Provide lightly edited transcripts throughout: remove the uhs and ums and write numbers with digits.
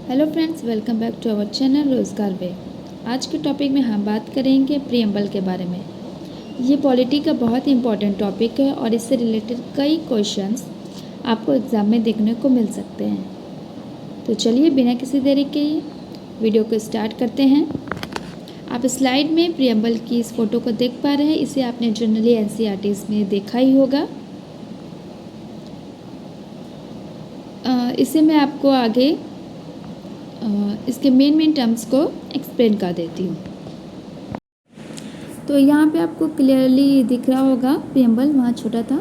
Hello friends, welcome back to our channel Rozgar way. आज के topic में हम बात करेंगे प्रीएम्बल के बारे में। ये पॉलिटी का बहुत ही इम्पोर्टेंट टॉपिक है और इससे रिलेटेड कई क्वेश्चंस आपको एग्ज़ाम में देखने को मिल सकते हैं। तो चलिए बिना किसी देरी के वीडियो को स्टार्ट करते हैं। आप स्लाइड में प्रीएम्बल की इस फ़ोटो को देख पा रहे हैं। इसे आपने जनरली एनसीईआरटीज़ में देखा ही होगा। इसे मैं आपको आगे इसके मेन टर्म्स को एक्सप्लेन कर देती हूँ। तो यहाँ पे आपको क्लियरली दिख रहा होगा प्रीएम्बल वहाँ छोटा था।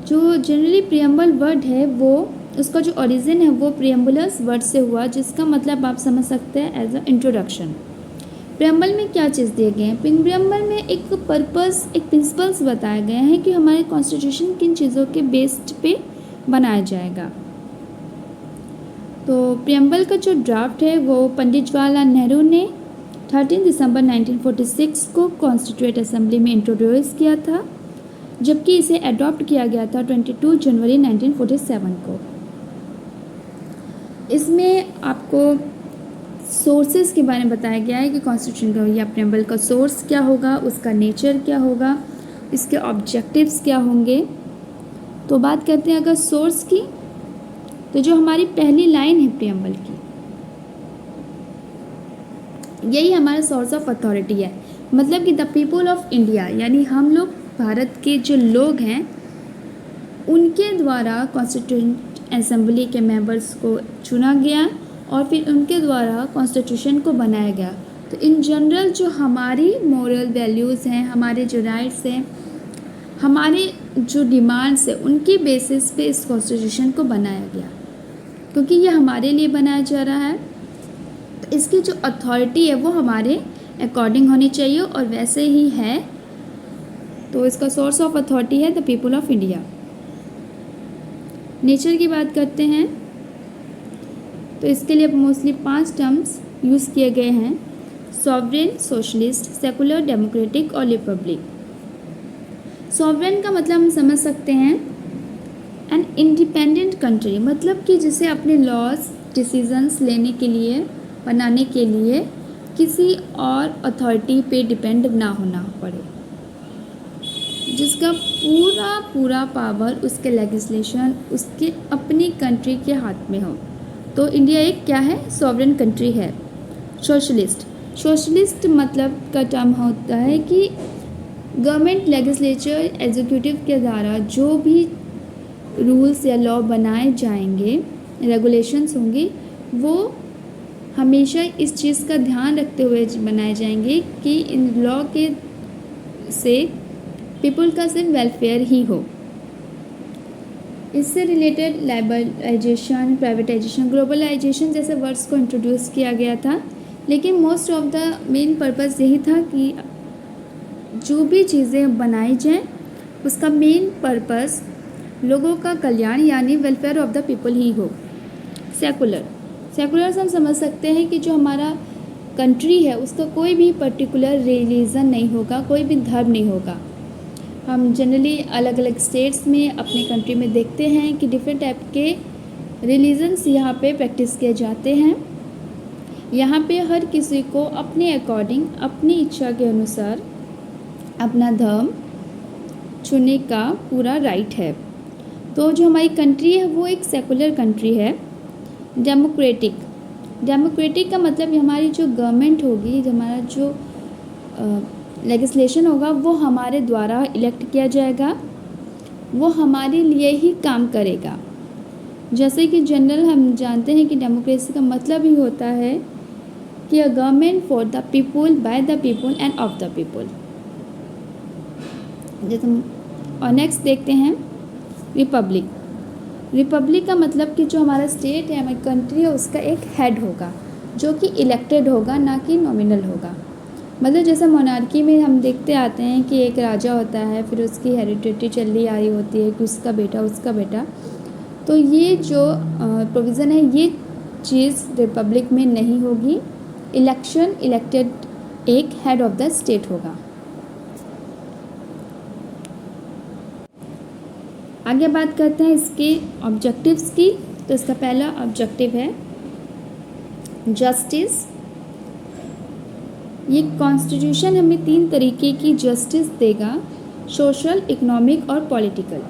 जो जनरली प्रीएम्बल वर्ड है वो उसका जो ओरिजिन है वो प्रीएम्बुलस वर्ड से हुआ, जिसका मतलब आप समझ सकते हैं एज अ इंट्रोडक्शन। प्रीएम्बल में क्या चीज़ दिए गए हैं? प्रीएम्बल में एक पर्पस, एक प्रिंसिपल्स बताए गए हैं कि हमारे कॉन्स्टिट्यूशन किन चीज़ों के बेस्ड पे बनाया जाएगा। तो प्रीएम्बल का जो ड्राफ्ट है वो पंडित जवाहरलाल नेहरू ने 13 दिसंबर 1946 को कॉन्स्टिट्यूएंट असेंबली में इंट्रोड्यूस किया था, जबकि इसे अडॉप्ट किया गया था 22 जनवरी 1947 को। इसमें आपको सोर्सेज के बारे में बताया गया है कि कॉन्स्टिट्यूशन का या प्रीएम्बल का सोर्स क्या होगा, उसका नेचर क्या होगा, इसके ऑब्जेक्टिव्स क्या होंगे। तो बात करते हैं अगर सोर्स की, तो जो हमारी पहली लाइन है प्रीएम्बल की, यही हमारा सोर्स ऑफ अथॉरिटी है। मतलब कि द पीपल ऑफ इंडिया, यानी हम लोग भारत के जो लोग हैं उनके द्वारा कॉन्स्टिट्यूएंट असेंबली के मेंबर्स को चुना गया और फिर उनके द्वारा कॉन्स्टिट्यूशन को बनाया गया। तो इन जनरल जो हमारी मॉरल वैल्यूज़ हैं, हमारे जो राइट्स हैं, हमारे जो डिमांड्स हैं, उनकी बेसिस पे इस कॉन्स्टिट्यूशन को बनाया गया, क्योंकि ये हमारे लिए बनाया जा रहा है। तो इसकी जो अथॉरिटी है वो हमारे अकॉर्डिंग होनी चाहिए और वैसे ही है। तो इसका सोर्स ऑफ अथॉरिटी है the people of India. Nature की बात करते हैं तो इसके लिए मोस्टली 5 टर्म्स यूज़ किए गए हैं: सॉवरेन, सोशलिस्ट, सेकुलर, डेमोक्रेटिक और रिपब्लिक। सॉवरेन का मतलब हम समझ सकते हैं एन इंडिपेंडेंट कंट्री, मतलब कि जिसे अपने लॉज, डिसीजंस लेने के लिए, बनाने के लिए किसी और अथॉरिटी पे डिपेंड ना होना पड़े, जिसका पूरा पावर, उसके लेजिस्लेशन उसके अपनी कंट्री के हाथ में हो। तो इंडिया एक क्या है? सॉवरेन कंट्री है। सोशलिस्ट मतलब का टर्म होता है कि गवर्नमेंट, लेजिस्लेचर, एग्जीक्यूटिव के द्वारा जो भी रूल्स या लॉ बनाए जाएंगे, रेगुलेशंस होंगी, वो हमेशा इस चीज़ का ध्यान रखते हुए बनाए जाएंगे कि इन लॉ के से पीपल का सिर्फ वेलफेयर ही हो। इससे रिलेटेड लाइबलाइजेशन, प्राइवेटाइजेशन, ग्लोबलाइजेशन जैसे वर्ड्स को इंट्रोड्यूस किया गया था, लेकिन most of the main purpose यही था कि जो भी चीज़ें बनाई जाएं उसका मेन पर्पस लोगों का कल्याण यानी वेलफेयर ऑफ द पीपल ही हो। सेकुलर से हम समझ सकते हैं कि जो हमारा कंट्री है उसका कोई भी पर्टिकुलर रिलीजन नहीं होगा, कोई भी धर्म नहीं होगा। हम जनरली अलग अलग स्टेट्स में अपने कंट्री में देखते हैं कि डिफरेंट टाइप के रिलीजन्स यहाँ पे प्रैक्टिस किए जाते हैं। यहाँ पे हर किसी को अपने अकॉर्डिंग, अपनी इच्छा के अनुसार अपना धर्म चुनने का पूरा राइट है। तो जो हमारी कंट्री है वो एक सेकुलर कंट्री है। डेमोक्रेटिक का मतलब हमारी जो गवर्नमेंट होगी, जो हमारा जो लेजिस्लेशन होगा वो हमारे द्वारा इलेक्ट किया जाएगा, वो हमारे लिए ही काम करेगा। जैसे कि जनरल हम जानते हैं कि डेमोक्रेसी का मतलब ही होता है कि a government for the people, by the people end of the people. जैसे और नेक्स्ट देखते हैं रिपब्लिक का मतलब कि जो हमारा स्टेट है, हमारी कंट्री है, उसका एक हेड होगा जो कि इलेक्टेड होगा, ना कि नॉमिनल होगा। मतलब जैसे मोनार्की में हम देखते आते हैं कि एक राजा होता है, फिर उसकी हेरिडिटी चली आ रही होती है कि उसका बेटा। तो ये जो प्रोविज़न है ये चीज़ रिपब्लिक में नहीं होगी। इलेक्टेड एक हेड ऑफ द स्टेट होगा। आगे बात करते हैं इसके ऑब्जेक्टिव्स की। तो इसका पहला ऑब्जेक्टिव है जस्टिस। ये कॉन्स्टिट्यूशन हमें 3 तरीके की जस्टिस देगा, सोशल, इकोनॉमिक और पॉलिटिकल।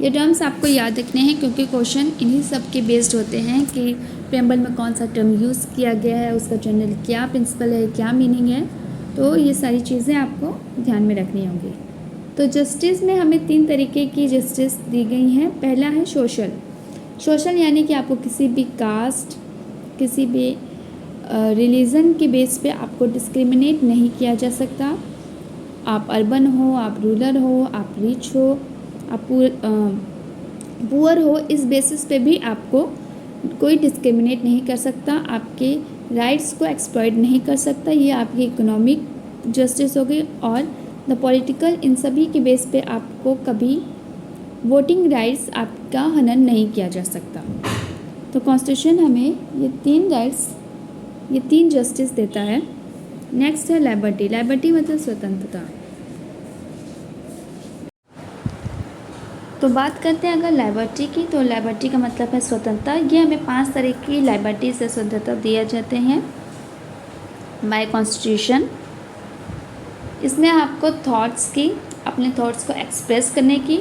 ये टर्म्स आपको याद रखने हैं क्योंकि क्वेश्चन इन्हीं सब के बेस्ड होते हैं कि प्रेम्बल में कौन सा टर्म यूज़ किया गया है, उसका जनरल क्या प्रिंसिपल है, क्या मीनिंग है। तो ये सारी चीज़ें आपको ध्यान में रखनी होंगी। तो जस्टिस में हमें 3 तरीके की जस्टिस दी गई हैं। पहला है सोशल। सोशल यानी कि आपको किसी भी कास्ट, किसी भी रिलीजन के बेस पे आपको डिस्क्रिमिनेट नहीं किया जा सकता। आप अर्बन हो, आप रूरल हो, आप रिच हो, आप पुअर हो, इस बेसिस पे भी आपको कोई डिस्क्रिमिनेट नहीं कर सकता, आपके राइट्स को एक्सप्लॉइट नहीं कर सकता। ये आपकी इकोनॉमिक जस्टिस हो गई। और द पॉलिटिकल, इन सभी के बेस पे आपको कभी वोटिंग राइट्स आपका हनन नहीं किया जा सकता। तो कॉन्स्टिट्यूशन हमें ये 3 राइट्स, ये 3 जस्टिस देता है। नेक्स्ट है लिबर्टी। लिबर्टी मतलब स्वतंत्रता। तो बात करते हैं अगर लिबर्टी की, तो लिबर्टी का मतलब है स्वतंत्रता। ये हमें 5 तरह की लिबर्टी से स्वतंत्रता दिए जाते हैं बाय कॉन्स्टिट्यूशन। इसमें आपको थॉट्स की, अपने थॉट्स को एक्सप्रेस करने की,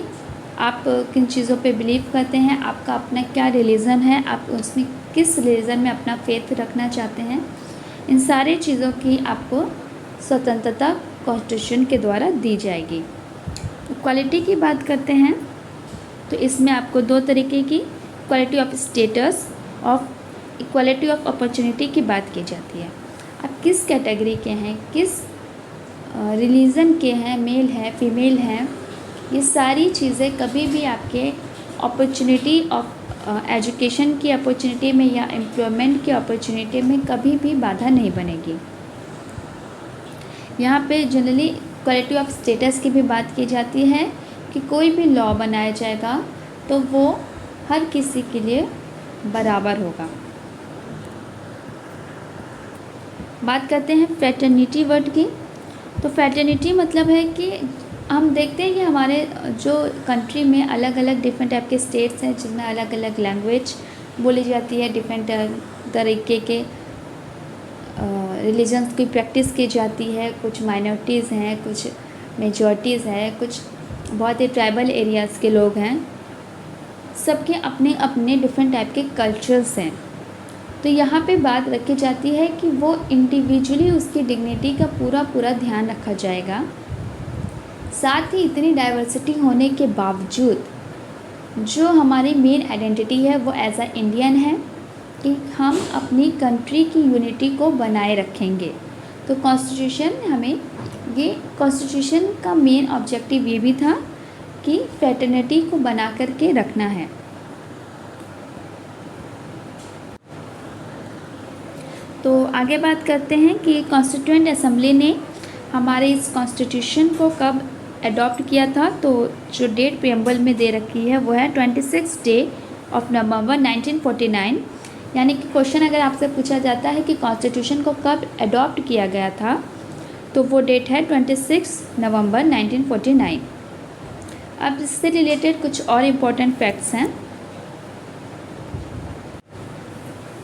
आप किन चीज़ों पे बिलीव करते हैं, आपका अपना क्या रिलीजन है, आप उसमें किस रिलीजन में अपना फेथ रखना चाहते हैं, इन सारी चीज़ों की आपको स्वतंत्रता कॉन्स्टिट्यूशन के द्वारा दी जाएगी। इक्वालिटी की बात करते हैं तो इसमें आपको 2 तरीके की equality of status, of equality of opportunity की बात की जाती है। आप किस कैटेगरी के हैं, किस रिलीजन के हैं, मेल है, फीमेल हैं, ये सारी चीज़ें कभी भी आपके अपॉर्चुनिटी ऑफ एजुकेशन की अपॉर्चुनिटी में या एम्प्लॉयमेंट की अपॉर्चुनिटी में कभी भी बाधा नहीं बनेगी। यहाँ पे जनरली इक्वालिटी ऑफ स्टेटस की भी बात की जाती है कि कोई भी लॉ बनाया जाएगा तो वो हर किसी के लिए बराबर होगा। बात करते हैं फ्रेटर्निटी वर्ड की। तो फ्रेटर्निटी मतलब है कि हम देखते हैं कि हमारे जो कंट्री में अलग अलग डिफरेंट टाइप के स्टेट्स हैं जिनमें अलग अलग लैंग्वेज बोली जाती है, डिफरेंट तरीके के रिलीजन्स की प्रैक्टिस की जाती है। कुछ माइनॉरिटीज़ हैं, कुछ मेजॉरिटीज़ हैं, कुछ बहुत ही ट्राइबल एरियाज़ के लोग हैं। सबके अपने अपने डिफरेंट टाइप के कल्चर्स हैं। तो यहाँ पे बात रखी जाती है कि वो इंडिविजुअली उसकी डिग्निटी का पूरा ध्यान रखा जाएगा। साथ ही इतनी डाइवर्सिटी होने के बावजूद जो हमारी मेन आइडेंटिटी है वो एज अ इंडियन है कि हम अपनी कंट्री की यूनिटी को बनाए रखेंगे। तो कॉन्स्टिट्यूशन का मेन ऑब्जेक्टिव ये भी था कि फ्रेटर्निटी को बना करके रखना है। तो आगे बात करते हैं कि कॉन्स्टिट्यूएंट असेंबली ने हमारे इस कॉन्स्टिट्यूशन को कब अडॉप्ट किया था। तो जो डेट प्रीएम्बल में दे रखी है वो है 26 डे ऑफ नवंबर 1949। यानी कि क्वेश्चन अगर आपसे पूछा जाता है कि कॉन्स्टिट्यूशन को कब अडॉप्ट किया गया था तो वो डेट है 26 नवंबर 1949। अब इससे रिलेटेड कुछ और इम्पोर्टेंट फैक्ट्स हैं।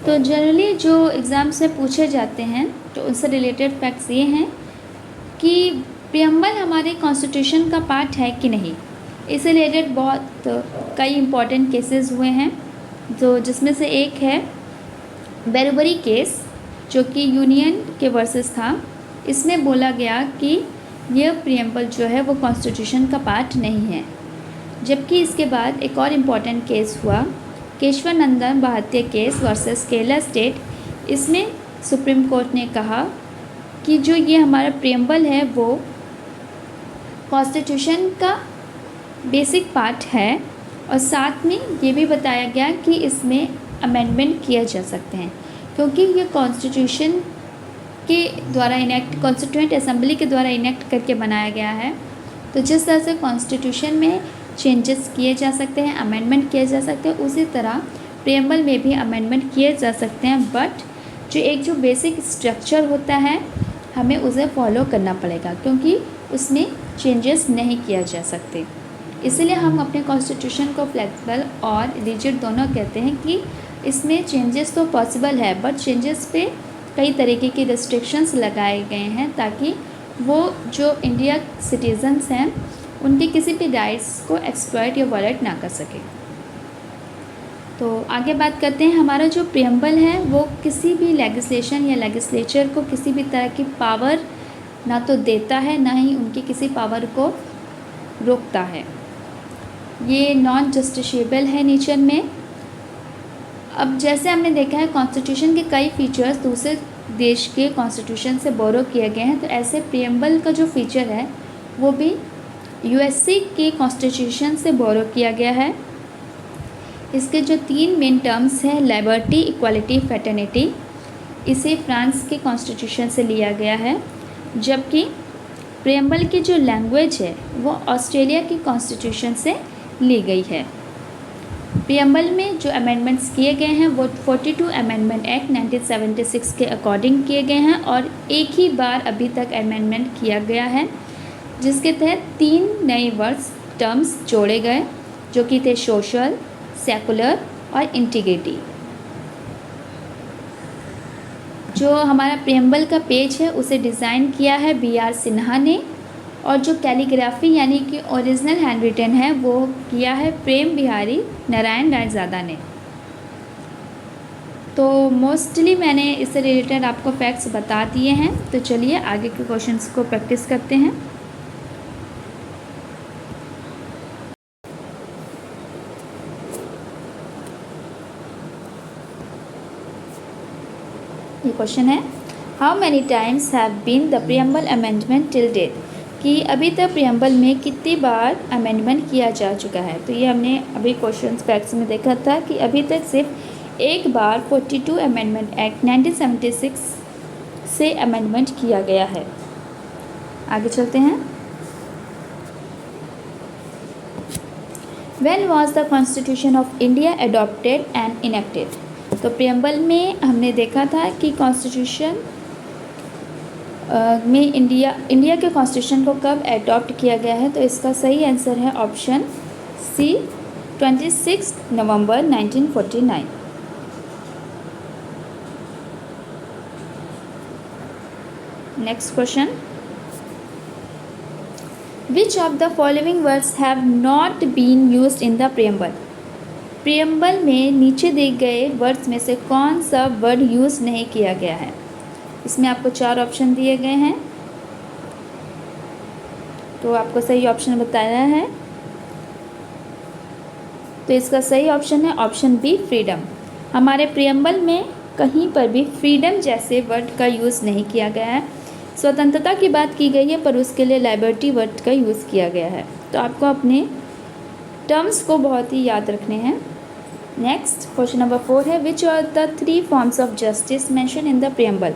तो जनरली जो एग्ज़ाम से पूछे जाते हैं तो उनसे रिलेटेड फैक्ट्स ये हैं कि प्रीएम्बल हमारे कॉन्स्टिट्यूशन का पार्ट है कि नहीं। इससे रिलेटेड बहुत कई इम्पोर्टेंट केसेस हुए हैं, जो जिसमें से एक है बेरबरी केस जो कि यूनियन के वर्सेस था। इसमें बोला गया कि यह प्रीएम्बल जो है वो कॉन्स्टिट्यूशन का पार्ट नहीं है। जबकि इसके बाद एक और इम्पॉर्टेंट केस हुआ केशवानंदन भारतीय केस वर्सेस केरला स्टेट। इसमें सुप्रीम कोर्ट ने कहा कि जो ये हमारा प्रीएम्बल है वो कॉन्स्टिट्यूशन का बेसिक पार्ट है और साथ में ये भी बताया गया कि इसमें अमेंडमेंट किए जा सकते हैं क्योंकि ये कॉन्स्टिट्यूशन के द्वारा इनेक्ट, कॉन्स्टिट्यूएंट असेंबली के द्वारा इनेक्ट करके बनाया गया है। तो जिस तरह से कॉन्स्टिट्यूशन में चेंजेस किए जा सकते हैं, अमेंडमेंट किए जा सकते हैं, उसी तरह प्रीएम्बल में भी अमेंडमेंट किए जा सकते हैं। बट जो बेसिक स्ट्रक्चर होता है हमें उसे फॉलो करना पड़ेगा क्योंकि उसमें चेंजेस नहीं किया जा सकते। इसलिए हम अपने कॉन्स्टिट्यूशन को फ्लेक्सिबल और रिजिड दोनों कहते हैं कि इसमें चेंजेस तो पॉसिबल है, बट चेंजेस पे कई तरीके की रिस्ट्रिक्शंस लगाए गए हैं ताकि वो जो इंडिया सिटीजन्स हैं उनके किसी भी राइट्स को एक्सप्लॉइट या वायलेट ना कर सके। तो आगे बात करते हैं, हमारा जो प्रियम्बल है वो किसी भी लेजिस्लेशन या लेजिस्लेचर को किसी भी तरह की पावर ना तो देता है ना ही उनकी किसी पावर को रोकता है। ये नॉन जस्टिशिएबल है नेचर में। अब जैसे हमने देखा है कॉन्स्टिट्यूशन के कई फीचर्स दूसरे देश के कॉन्स्टिट्यूशन से बोरो किए गए हैं, तो ऐसे प्रियम्बल का जो फीचर है वो भी यूएसए के कॉन्स्टिट्यूशन से बोरो किया गया है। इसके जो 3 मेन टर्म्स हैं, लिबर्टी, इक्वालिटी, फ्रेटर्निटी, इसे फ्रांस के कॉन्स्टिट्यूशन से लिया गया है, जबकि प्रियम्बल की जो लैंग्वेज है वो ऑस्ट्रेलिया की कॉन्स्टिट्यूशन से ली गई है। प्रियम्बल में जो अमेंडमेंट्स किए गए हैं वो 42 अमेंडमेंट एक्ट 1976 के अकॉर्डिंग किए गए हैं और एक ही बार अभी तक अमेंडमेंट किया गया है, जिसके तहत 3 नए वर्ड्स टर्म्स जोड़े गए जो कि थे सोशल, सेकुलर और इंटीग्रिटी। जो हमारा प्रियम्बल का पेज है उसे डिज़ाइन किया है BR सिन्हा ने, और जो कैलीग्राफी यानी कि ओरिजिनल हैंड रिटन है वो किया है प्रेम बिहारी नारायण रायज़ादा ने। तो मोस्टली मैंने इससे रिलेटेड आपको फैक्ट्स बता दिए हैं, तो चलिए आगे के क्वेश्चंस को प्रैक्टिस करते हैं। ये क्वेश्चन है, how many times have been the preamble amendment till date, कि अभी तक प्रियम्बल में कितनी बार अमेंडमेंट किया जा चुका है। तो ये हमने अभी क्वेश्चन फैक्ट्स में देखा था कि अभी तक सिर्फ एक बार 42 अमेंडमेंट एक्ट 1976 से अमेंडमेंट किया गया है। आगे चलते हैं। When was the Constitution of India adopted and enacted? तो प्रियम्बल में हमने देखा था कि कॉन्स्टिट्यूशन में इंडिया के कॉन्स्टिट्यूशन को कब अडॉप्ट किया गया है, तो इसका सही आंसर है ऑप्शन सी, 26 नवंबर 1949। Next question, which of the following words have not been used in the preamble? Preamble में नीचे दिए गए वर्ड्स में से कौन सा वर्ड यूज़ नहीं किया गया है? इसमें आपको 4 ऑप्शन दिए गए हैं, तो आपको सही ऑप्शन बताना है। तो इसका सही ऑप्शन है ऑप्शन बी, फ्रीडम। हमारे प्रियम्बल में कहीं पर भी फ्रीडम जैसे वर्ड का यूज़ नहीं किया गया है। स्वतंत्रता की बात की गई है पर उसके लिए लिबर्टी वर्ड का यूज़ किया गया है। तो आपको अपने टर्म्स को बहुत ही याद रखने हैं। नेक्स्ट क्वेश्चन नंबर 4 है, which are the 3 forms of justice mention in the preamble?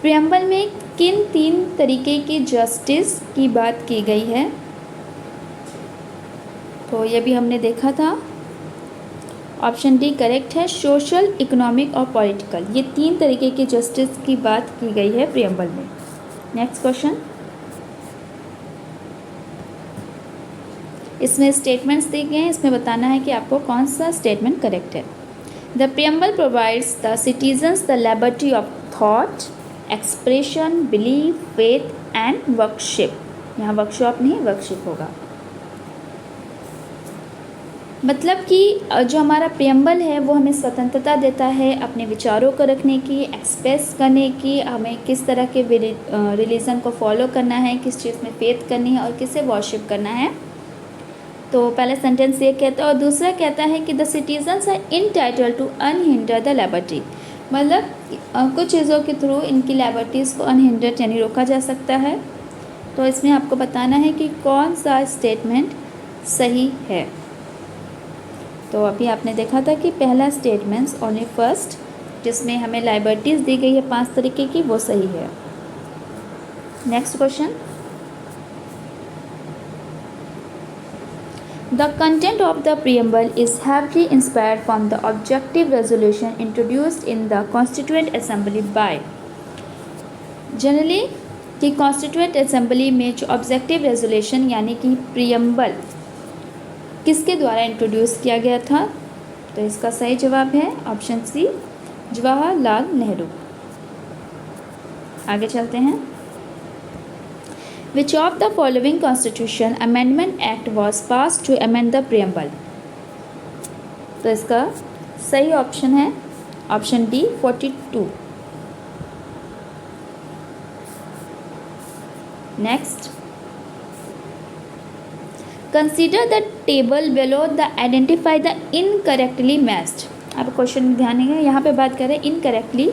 Preamble में किन 3 तरीके की जस्टिस की बात की गई है? तो ये भी हमने देखा था, ऑप्शन डी करेक्ट है, सोशल, इकोनॉमिक और पॉलिटिकल। ये 3 तरीके की जस्टिस की बात की गई है प्रियम्बल में। नेक्स्ट क्वेश्चन, इसमें स्टेटमेंट्स दिए गए हैं, इसमें बताना है कि आपको कौन सा स्टेटमेंट करेक्ट है। The preamble provides the citizens the liberty of thought, expression, belief, faith and worship. यहाँ वर्कशॉप नहीं, वर्कशिप होगा। मतलब कि जो हमारा प्रियम्बल है वो हमें स्वतंत्रता देता है अपने विचारों को रखने की, एक्सप्रेस करने की, हमें किस तरह के रिलीजन को फॉलो करना है, किस चीज़ में फेथ करनी है और किसे वर्शिप करना है। तो पहला सेंटेंस ये कहता है, और दूसरा कहता है कि the citizens are entitled to unhindered the liberty. मतलब कुछ चीज़ों के थ्रू इनकी लिबर्टीज़ को अनहिंडर्ड यानी रोका जा सकता है। तो इसमें आपको बताना है कि कौन सा स्टेटमेंट सही है। तो अभी आपने देखा था कि पहला स्टेटमेंट ओनली फर्स्ट, जिसमें हमें लिबर्टीज़ दी गई है 5 तरीके की, वो सही है। Next question, The content of the preamble is heavily inspired from the objective resolution introduced in the Constituent Assembly by। Generally कि कॉन्स्टिट्यूएंट असेंबली में जो ऑब्जेक्टिव रेजोल्यूशन यानी कि प्रियम्बल किसके द्वारा इंट्रोड्यूस किया गया था? तो इसका सही जवाब है ऑप्शन सी, जवाहरलाल नेहरू। आगे चलते हैं। Which of the following constitution amendment act was pass to amend the preamble? तो इसका सही ऑप्शन है option D 42। Next, consider the table below the identify the incorrectly matched. अब क्वेश्चन में ध्यान है, यहाँ पे बात करें इनकरेक्टली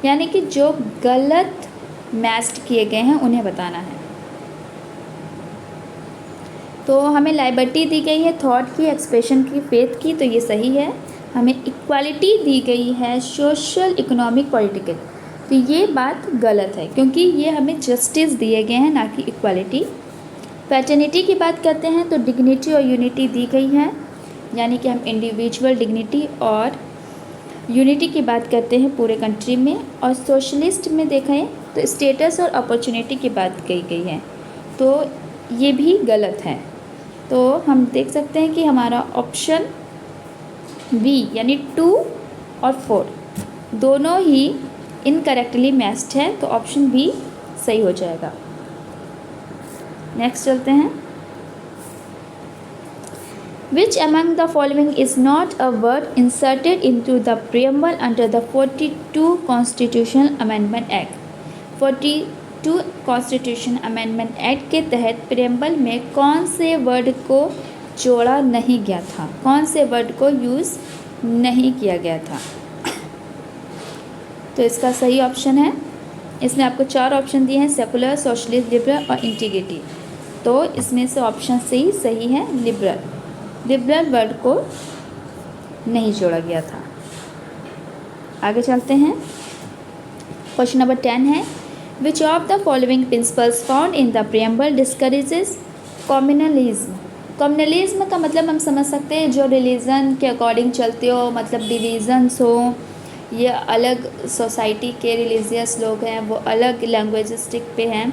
यानी कि जो गलत मैच्ड किए गए हैं उन्हें बताना है। तो हमें लाइबर्टी दी गई है थॉट की, एक्सप्रेशन की, फेथ की, तो ये सही है। हमें इक्वालिटी दी गई है सोशल, इकोनॉमिक, पॉलिटिकल, तो ये बात गलत है क्योंकि ये हमें जस्टिस दिए गए हैं ना कि इक्वालिटी। पैटर्निटी की बात करते हैं तो डिग्निटी और यूनिटी दी गई है, यानी कि हम इंडिविजुअल डिग्निटी और यूनिटी की बात करते हैं पूरे कंट्री में। और सोशलिस्ट में देखें तो स्टेटस और अपॉर्चुनिटी की बात कही गई है, तो ये भी गलत है। तो हम देख सकते हैं कि हमारा ऑप्शन बी यानी 2 और 4 दोनों ही इनकरेक्टली मैच्ड है, तो ऑप्शन बी सही हो जाएगा। नेक्स्ट चलते हैं। Which among the following is not a word inserted into the preamble under the 42 constitutional amendment act? 42 constitution amendment act के तहत प्रियम्बल में कौन से वर्ड को जोड़ा नहीं गया था, कौन से वर्ड को यूज़ नहीं किया गया था? तो इसका सही ऑप्शन है, इसमें आपको 4 ऑप्शन दिए हैं, सेकुलर, सोशलिस्ट, लिबरल और इंटीग्रिटी। तो इसमें से ऑप्शन सी सही है, लिबरल। लिबरल वर्ड को नहीं जोड़ा गया था। आगे चलते हैं। क्वेश्चन नंबर 10 है, विच of the following principles found in the preamble discourages communalism? Communalism का मतलब हम समझ सकते हैं जो रिलीजन के अकॉर्डिंग चलते हो, मतलब डिवीज़न्स हो, ये अलग सोसाइटी के रिलीजियस लोग हैं, वो अलग लैंग्वेजिस्टिक पे हैं,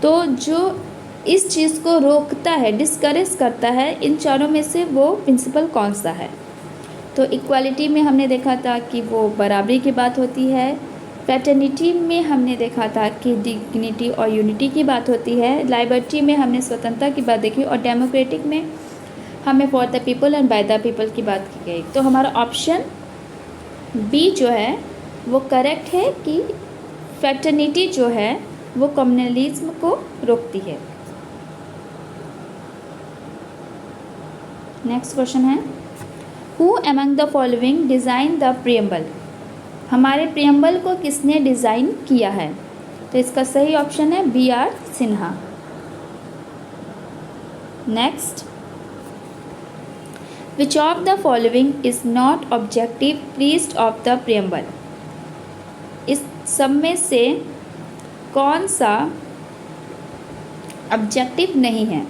तो जो इस चीज़ को रोकता है, डिस्करेज करता है, इन चारों में से वो प्रिंसिपल कौन सा है? तो इक्वालिटी में हमने देखा था कि वो बराबरी की बात होती है, फ्रेटर्निटी में हमने देखा था कि डिग्निटी और यूनिटी की बात होती है, लाइबर्टी में हमने स्वतंत्रता की बात देखी, और डेमोक्रेटिक में हमें for the people and by the people की बात की गई। तो हमारा ऑप्शन बी जो है वो करेक्ट है कि फ्रेटर्निटी जो है वो कम्युनलिज्म को रोकती है। नेक्स्ट क्वेश्चन है, who among the following design the preamble? हमारे प्रियम्बल को किसने डिज़ाइन किया है? तो इसका सही ऑप्शन है BR Sinha. Next, which of the following is not objective priest of the preamble? इस सब में से कौन सा ऑब्जेक्टिव नहीं है?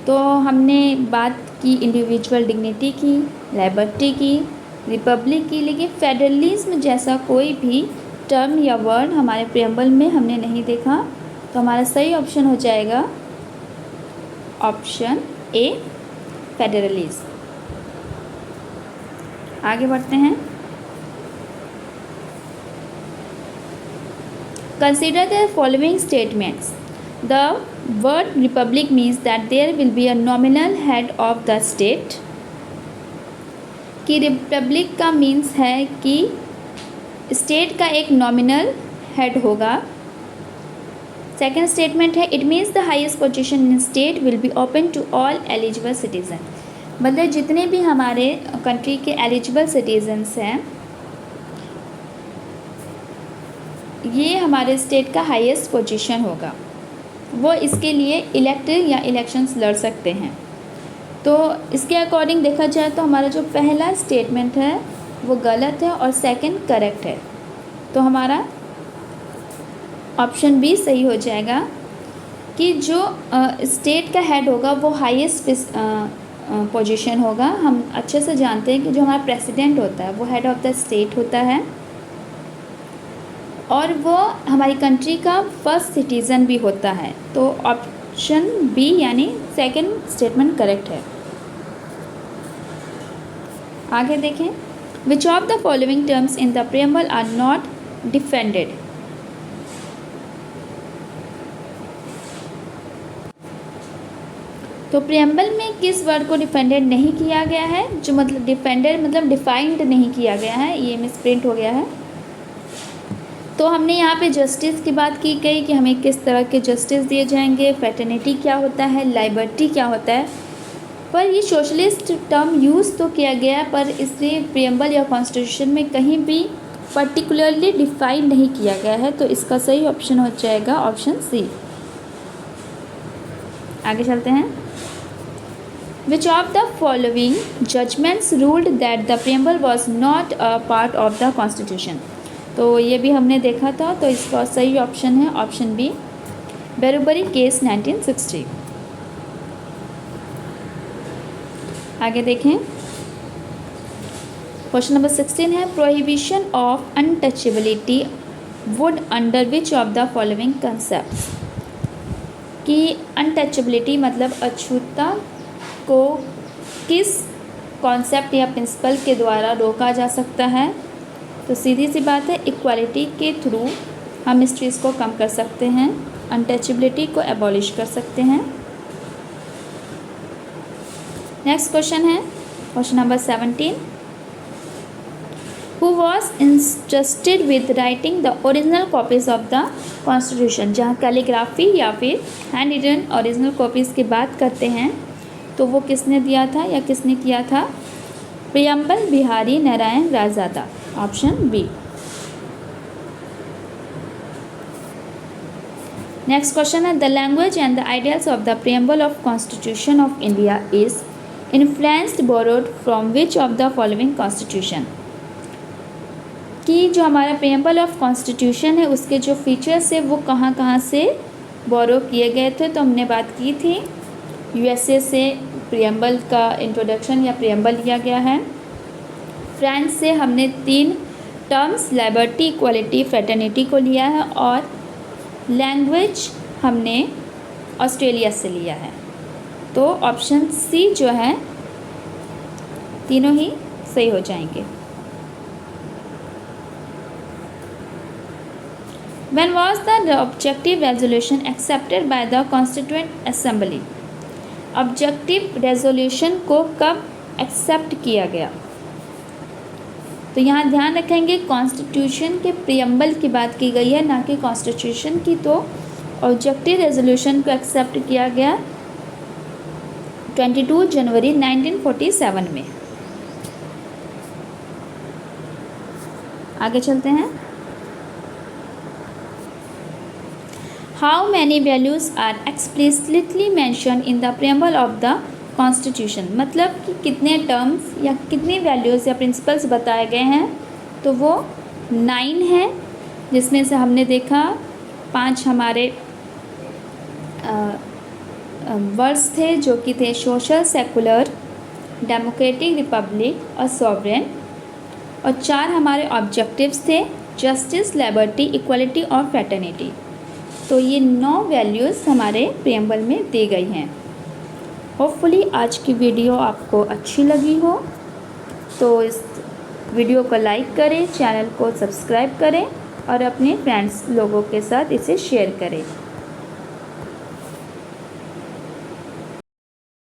तो हमने बात की इंडिविजुअल डिग्निटी की, लिबर्टी की, रिपब्लिक की, लेकिन फेडरलिज्म जैसा कोई भी टर्म या वर्ड हमारे प्रियम्बल में हमने नहीं देखा। तो हमारा सही ऑप्शन हो जाएगा ऑप्शन ए, फेडरलिज्म। आगे बढ़ते हैं। Consider the following statements. The word republic means that there will be a nominal head of the state. कि रिपब्लिक का मीन्स है कि स्टेट का एक नॉमिनल हेड होगा। सेकेंड स्टेटमेंट है, it means the highest position in state will be open to all eligible citizen. मतलब जितने भी हमारे कंट्री के एलिजिबल सिटीजन्स हैं, ये हमारे स्टेट का हाईएस्ट पोजीशन होगा, वो इसके लिए इलेक्टिव या इलेक्शंस लड़ सकते हैं। तो इसके अकॉर्डिंग देखा जाए तो हमारा जो पहला स्टेटमेंट है वो गलत है और सेकंड करेक्ट है। तो हमारा ऑप्शन बी सही हो जाएगा कि जो स्टेट का हेड होगा वो हाईएस्ट पोजीशन होगा। हम अच्छे से जानते हैं कि जो हमारा प्रेसिडेंट होता है वो हेड ऑफ द स्टेट होता है। और वो हमारी कंट्री का फर्स्ट सिटीज़न भी होता है। तो ऑप्शन बी यानी सेकंड स्टेटमेंट करेक्ट है। आगे देखें, which of the following terms in the preamble are not defended. तो प्रियम्बल में किस वर्ड को डिफेंडेड नहीं किया गया है, जो मतलब डिफेंडेड मतलब डिफाइंड नहीं किया गया है, ये मिसप्रिंट हो गया है। तो हमने यहाँ पे जस्टिस की बात की गई कि हमें किस तरह के जस्टिस दिए जाएंगे, फ्रेटर्निटी क्या होता है, लाइबर्टी क्या होता है, पर ये सोशलिस्ट टर्म यूज़ तो किया गया पर इसे प्रियम्बल या कॉन्स्टिट्यूशन में कहीं भी पर्टिकुलरली डिफाइन नहीं किया गया है। तो इसका सही ऑप्शन हो जाएगा ऑप्शन सी। आगे चलते हैं, Which of the following judgments ruled that the preamble was not a part of the constitution? तो ये भी हमने देखा था, तो इसका सही ऑप्शन है ऑप्शन बी, बेरुबरी केस 1960। आगे देखें, क्वेश्चन नंबर 16 है, prohibition of untouchability would under which of the following concepts. कि अनटचेबिलिटी मतलब अछूता को किस कॉन्सेप्ट या प्रिंसिपल के द्वारा रोका जा सकता है। तो सीधी सी बात है, इक्वालिटी के थ्रू हम इस चीज़ को कम कर सकते हैं, अनटचेबिलिटी को एबॉलिश कर सकते हैं। नेक्स्ट क्वेश्चन है question number 17, who was interested with writing the original copies of the constitution. जहाँ कैलीग्राफी या फिर हैंड रिटन ओरिजिनल कॉपीज़ की बात करते हैं तो वो किसने दिया था या किसने किया था, preamble Behari Narain Raizada, option B. Next question है, the language and the ideals of the preamble of constitution of India is influenced borrowed from which of the following constitution. कि जो हमारा प्रियम्बल ऑफ कॉन्स्टिट्यूशन है उसके जो फीचर्स है वो कहाँ कहाँ से बोरो किए गए थे। तो हमने बात की थी यूएसए से प्रियम्बल का इंट्रोडक्शन या प्रियम्बल लिया गया है। फ्रांस से हमने 3 टर्म्स लिबर्टी, इक्वालिटी, फ्रेटर्निटी को लिया है, और लैंग्वेज हमने ऑस्ट्रेलिया से लिया है। तो ऑप्शन सी जो है तीनों ही सही हो जाएंगे। When was the objective resolution accepted by the Constituent Assembly? Objective resolution को कब एक्सेप्ट किया गया। तो यहाँ ध्यान रखेंगे कॉन्स्टिट्यूशन के प्रियम्बल की बात की गई है, ना कि कॉन्स्टिट्यूशन की। तो ऑब्जेक्टिव रेजोल्यूशन को एक्सेप्ट किया गया 22 जनवरी 1947 में। आगे चलते हैं, How many values are explicitly mentioned in the preamble of the Constitution? मतलब कि कितने टर्म्स या कितनी वैल्यूज़ या प्रिंसिपल्स बताए गए हैं। तो वो 9 हैं, जिसमें से हमने देखा 5 हमारे वर्ड्स थे जो कि थे सोशल, सेकुलर, डेमोक्रेटिक, रिपब्लिक और सॉवरेन, और 4 हमारे ऑब्जेक्टिव्स थे, जस्टिस, लिबर्टी, इक्वालिटी और फ्रेटर्निटी। तो ये 9 वैल्यूज़ हमारे प्रियम्बल में दी गई हैं। होपफुली आज की वीडियो आपको अच्छी लगी हो, तो इस वीडियो को लाइक करें, चैनल को सब्सक्राइब करें और अपने फ्रेंड्स लोगों के साथ इसे शेयर करें।